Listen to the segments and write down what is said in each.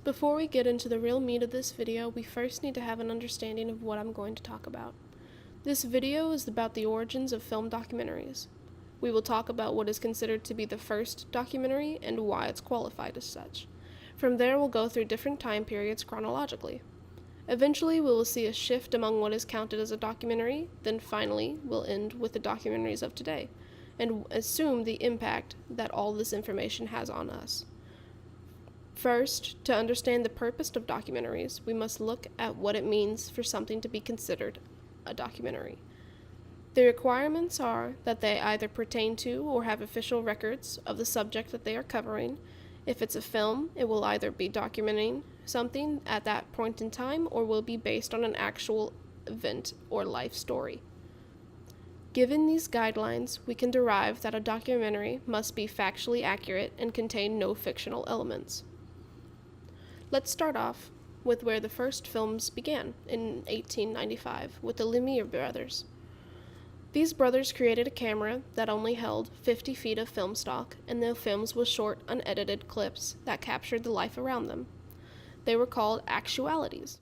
Before we get into the real meat of this video, we first need to have an understanding of what I'm going to talk about. This video is about the origins of film documentaries. We will talk about what is considered to be the first documentary and why it's qualified as such. From there, we'll go through different time periods chronologically. Eventually, we will see a shift among what is counted as a documentary, then finally, we'll end with the documentaries of today, and assume the impact that all this information has on us. First, to understand the purpose of documentaries, we must look at what it means for something to be considered a documentary. The requirements are that they either pertain to or have official records of the subject that they are covering. If it's a film, it will either be documenting something at that point in time or will be based on an actual event or life story. Given these guidelines, we can derive that a documentary must be factually accurate and contain no fictional elements. Let's start off with where the first films began, in 1895, with the Lumiere brothers. These brothers created a camera that only held 50 feet of film stock, and the films were short, unedited clips that captured the life around them. They were called actualities.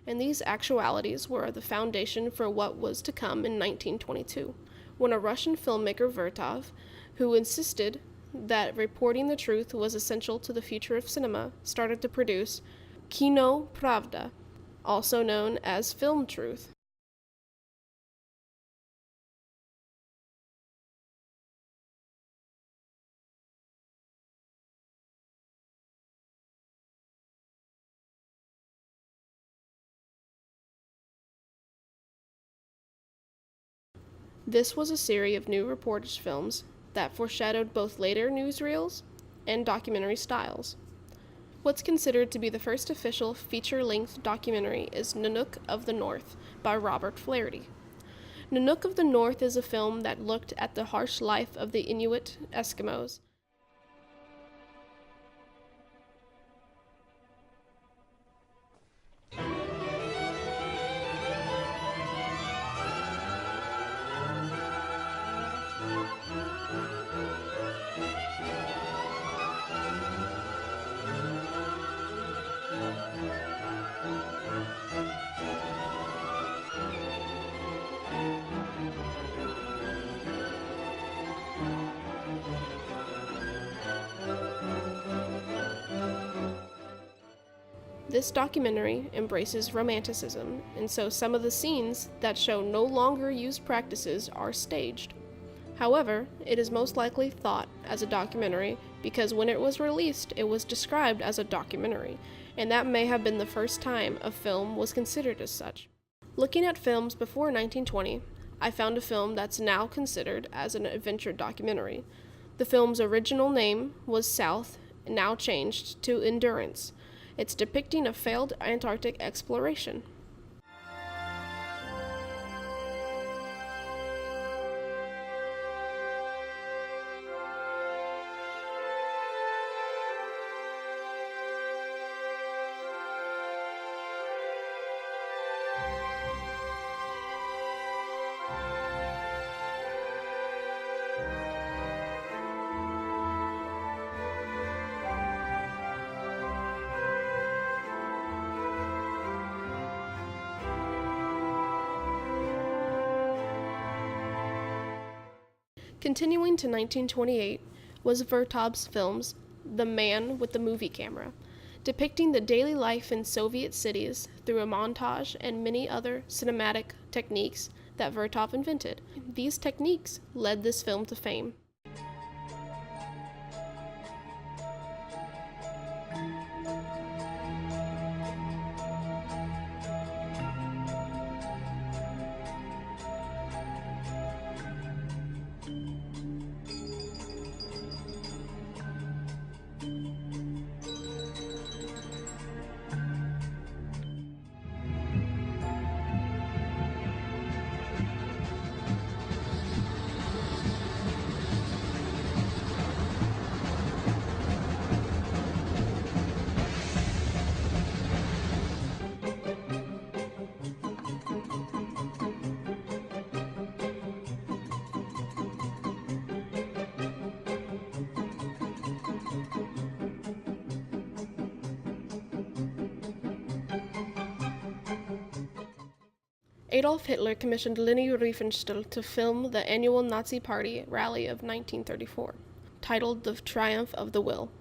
And these actualities were the foundation for what was to come in 1922, when a Russian filmmaker, Vertov, who insisted that reporting the truth was essential to the future of cinema, started to produce Kino Pravda, also known as Film Truth. This was a series of new reportage films that foreshadowed both later newsreels and documentary styles. What's considered to be the first official feature-length documentary is Nanook of the North by Robert Flaherty. Nanook of the North is a film that looked at the harsh life of the Inuit Eskimos. This documentary embraces romanticism, and so some of the scenes that show no longer used practices are staged. However, it is most likely thought as a documentary because when it was released, it was described as a documentary, and that may have been the first time a film was considered as such. Looking at films before 1920, I found a film that's now considered as an adventure documentary. The film's original name was South, now changed to Endurance. It's depicting a failed Antarctic exploration. Continuing to 1928 was Vertov's films The Man with the Movie Camera, depicting the daily life in Soviet cities through a montage and many other cinematic techniques that Vertov invented. These techniques led this film to fame. Adolf Hitler commissioned Leni Riefenstahl to film the annual Nazi Party rally of 1934, titled The Triumph of the Will.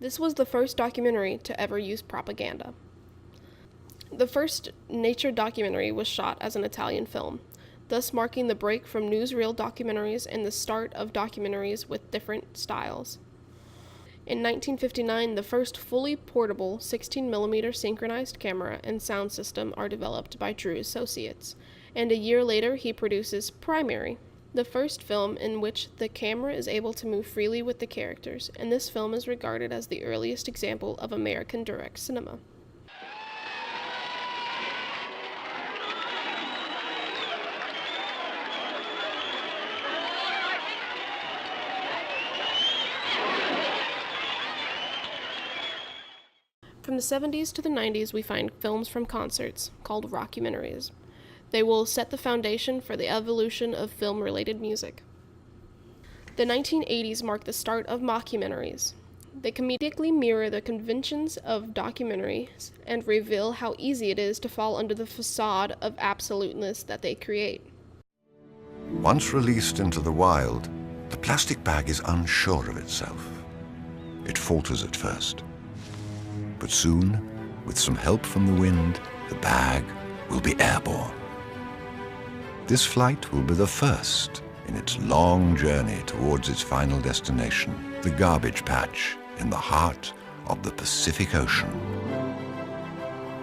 This was the first documentary to ever use propaganda. The first nature documentary was shot as an Italian film, thus marking the break from newsreel documentaries and the start of documentaries with different styles. In 1959, the first fully portable 16mm synchronized camera and sound system are developed by Drew Associates, and a year later he produces Primary, the first film in which the camera is able to move freely with the characters, and this film is regarded as the earliest example of American direct cinema. From the 70s to the 90s, we find films from concerts called Documentaries. They will set the foundation for the evolution of film-related music. The 1980s mark the start of mockumentaries. They comedically mirror the conventions of documentaries and reveal how easy it is to fall under the facade of absoluteness that they create. Once released into the wild, the plastic bag is unsure of itself. It falters at first. But soon, with some help from the wind, the bag will be airborne. This flight will be the first in its long journey towards its final destination, the garbage patch in the heart of the Pacific Ocean.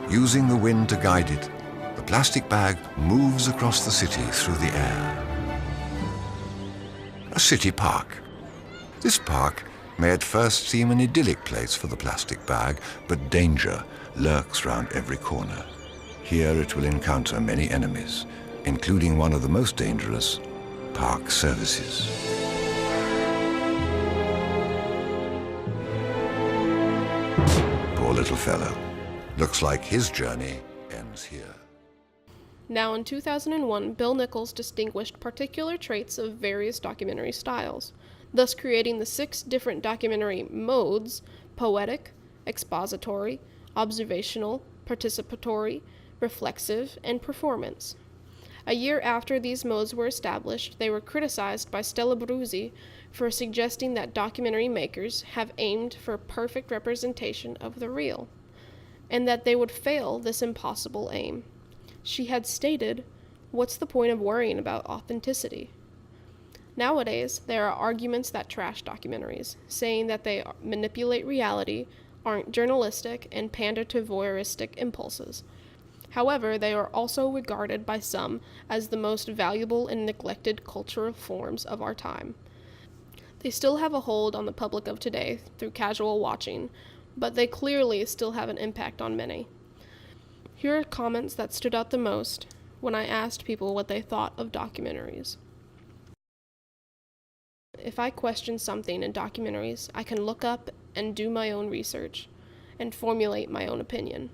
Using the wind to guide it, the plastic bag moves across the city through the air. A city park. This park may at first seem an idyllic place for the plastic bag, but danger lurks round every corner. Here it will encounter many enemies, including one of the most dangerous, park services. Poor little fellow. Looks like his journey ends here. Now in 2001, Bill Nichols distinguished particular traits of various documentary styles, thus creating the 6 different documentary modes: poetic, expository, observational, participatory, reflexive, and performance. A year after these modes were established, they were criticized by Stella Bruzzi for suggesting that documentary makers have aimed for perfect representation of the real, and that they would fail this impossible aim. She had stated, "What's the point of worrying about authenticity?" Nowadays, there are arguments that trash documentaries, saying that they manipulate reality, aren't journalistic, and pander to voyeuristic impulses. However, they are also regarded by some as the most valuable and neglected cultural forms of our time. They still have a hold on the public of today through casual watching, but they clearly still have an impact on many. Here are comments that stood out the most when I asked people what they thought of documentaries. If I question something in documentaries, I can look up and do my own research and formulate my own opinion.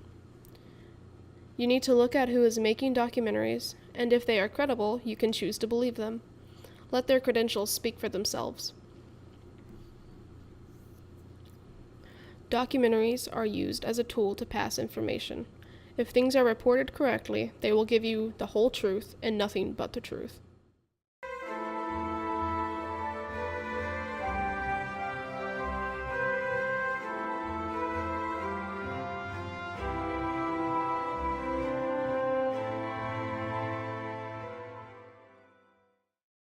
You need to look at who is making documentaries, and if they are credible, you can choose to believe them. Let their credentials speak for themselves. Documentaries are used as a tool to pass information. If things are reported correctly, they will give you the whole truth and nothing but the truth.